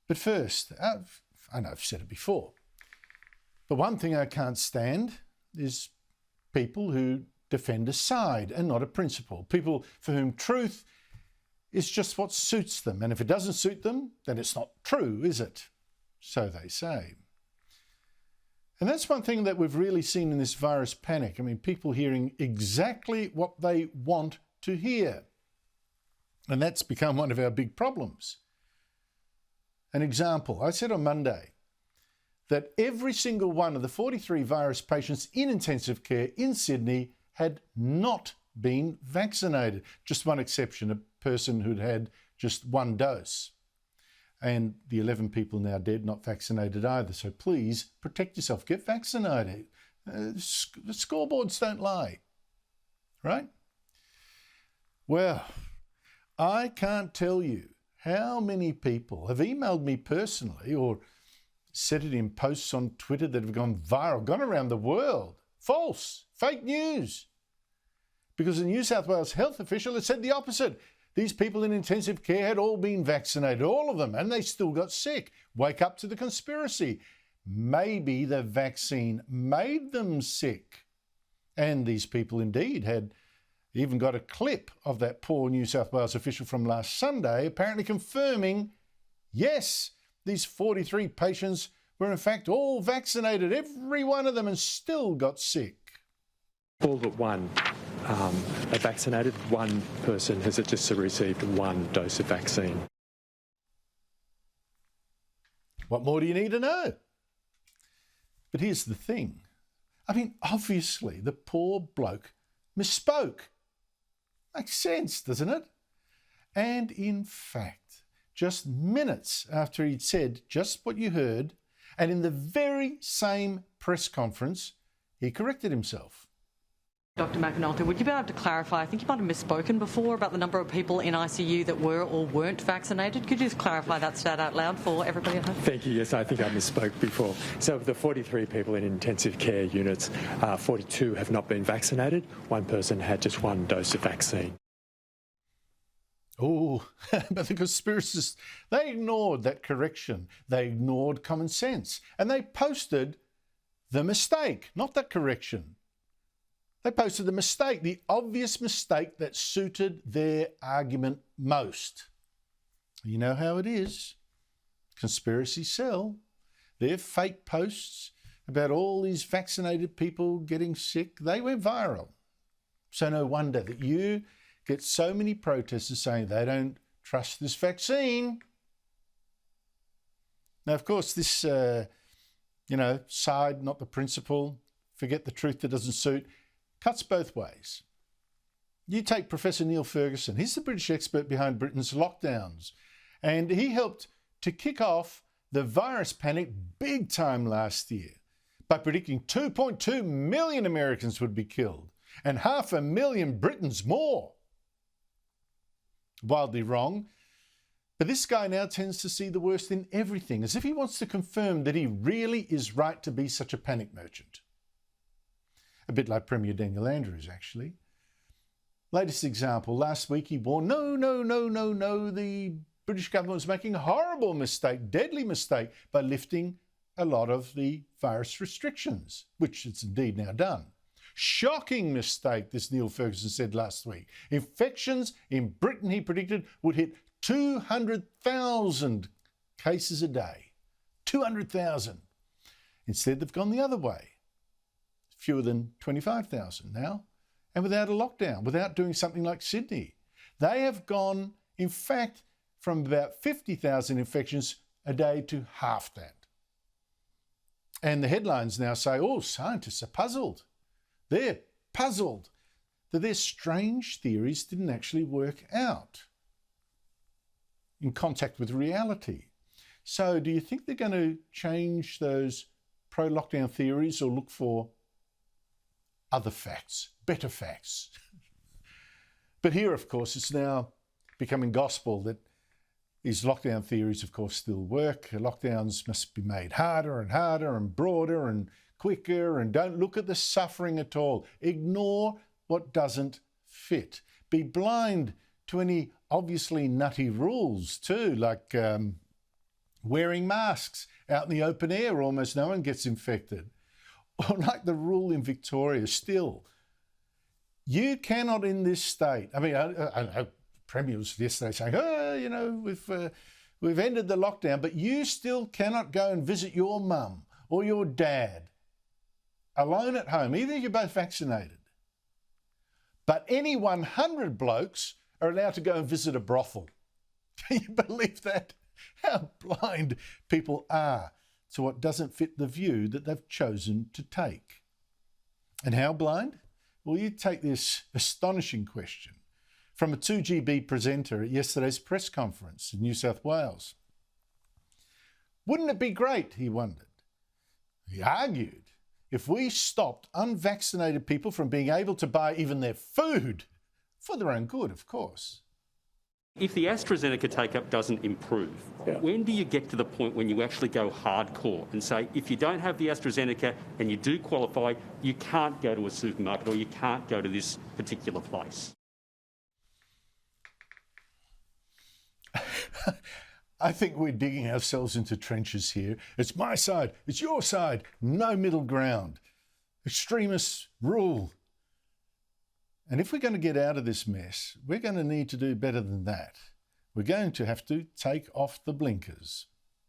But first, I know I've said it before, but one thing I can't stand is people who defend a side and not a principle. People for whom truth is just what suits them. And if it doesn't suit them, then it's not true, is it? So they say. And that's one thing that we've really seen in this virus panic. I mean, people hearing exactly what they want to hear. And that's become one of our big problems. An example, I said on Monday that every single one of the 43 virus patients in intensive care in Sydney had not been vaccinated. Just one exception, a person who'd had just one dose. And the 11 people now dead, not vaccinated either. So please protect yourself, get vaccinated. The scoreboards don't lie, right? Well, I can't tell you how many people have emailed me personally or said it in posts on Twitter that have gone viral, gone around the world. False, fake news. Because a New South Wales health official has said the opposite. These people in intensive care had all been vaccinated, all of them, and they still got sick. Wake up to the conspiracy. Maybe the vaccine made them sick. And these people indeed had even got a clip of that poor New South Wales official from last Sunday apparently confirming, yes, these 43 patients were in fact all vaccinated, every one of them, and still got sick. All but one are vaccinated. One person has just received one dose of vaccine. What more do you need to know? But here's the thing. I mean, obviously, the poor bloke misspoke. Makes sense, doesn't it? And in fact, just minutes after he'd said just what you heard, and in the very same press conference, he corrected himself. Dr McAnulty, would you be able to clarify, I think you might have misspoken before about the number of people in ICU that were or weren't vaccinated. Could you just clarify that stat out loud for everybody at home? Thank you. Yes, I think I misspoke before. So of the 43 people in intensive care units, 42 have not been vaccinated. One person had just one dose of vaccine. Oh, but the conspiracists, they ignored that correction. They ignored common sense. And they posted the mistake, not that correction. They posted the mistake, the obvious mistake that suited their argument most. You know how it is. Conspiracies sell. Their fake posts about all these vaccinated people getting sick, they went viral. So no wonder that you get so many protesters saying they don't trust this vaccine. Now, of course, this, side, not the principle, forget the truth that doesn't suit, cuts both ways. You take Professor Neil Ferguson. He's the British expert behind Britain's lockdowns, and he helped to kick off the virus panic big time last year by predicting 2.2 million Americans would be killed and 500,000 Britons more. Wildly wrong, but this guy now tends to see the worst in everything, as if he wants to confirm that he really is right to be such a panic merchant. A bit like Premier Daniel Andrews, actually. Latest example, last week he warned, no, the British government was making a horrible mistake, deadly mistake, by lifting a lot of the virus restrictions, which it's indeed now done. Shocking mistake, this Neil Ferguson said last week. Infections in Britain, he predicted, would hit 200,000 cases a day. 200,000. Instead, they've gone the other way. Fewer than 25,000 now, and without a lockdown, without doing something like Sydney. They have gone, in fact, from about 50,000 infections a day to half that. And the headlines now say, oh, scientists are puzzled. They're puzzled that their strange theories didn't actually work out in contact with reality. So do you think they're going to change those pro-lockdown theories or look for other facts, better facts? But here, of course, it's now becoming gospel that these lockdown theories, of course, still work. Lockdowns must be made harder and harder and broader and quicker, and don't look at the suffering at all. Ignore what doesn't fit. Be blind to any obviously nutty rules too, like wearing masks out in the open air, almost no one gets infected. Or like the rule in Victoria still, you cannot in this state, I mean, I Premier was yesterday saying, oh, you know, we've ended the lockdown, but you still cannot go and visit your mum or your dad alone at home, even if you're both vaccinated. But any 100 blokes are allowed to go and visit a brothel. Can you believe that? How blind people are to what doesn't fit the view that they've chosen to take. And how blind? Well, you take this astonishing question from a 2GB presenter at yesterday's press conference in New South Wales. Wouldn't it be great, he wondered, he argued, if we stopped unvaccinated people from being able to buy even their food, for their own good, of course. If the AstraZeneca take-up doesn't improve, when do you get to the point when you actually go hardcore and say, if you don't have the AstraZeneca and you do qualify, you can't go to a supermarket or you can't go to this particular place? I think we're digging ourselves into trenches here. It's my side, it's your side, no middle ground. Extremists rule. And if we're going to get out of this mess, we're going to need to do better than that. We're going to have to take off the blinkers.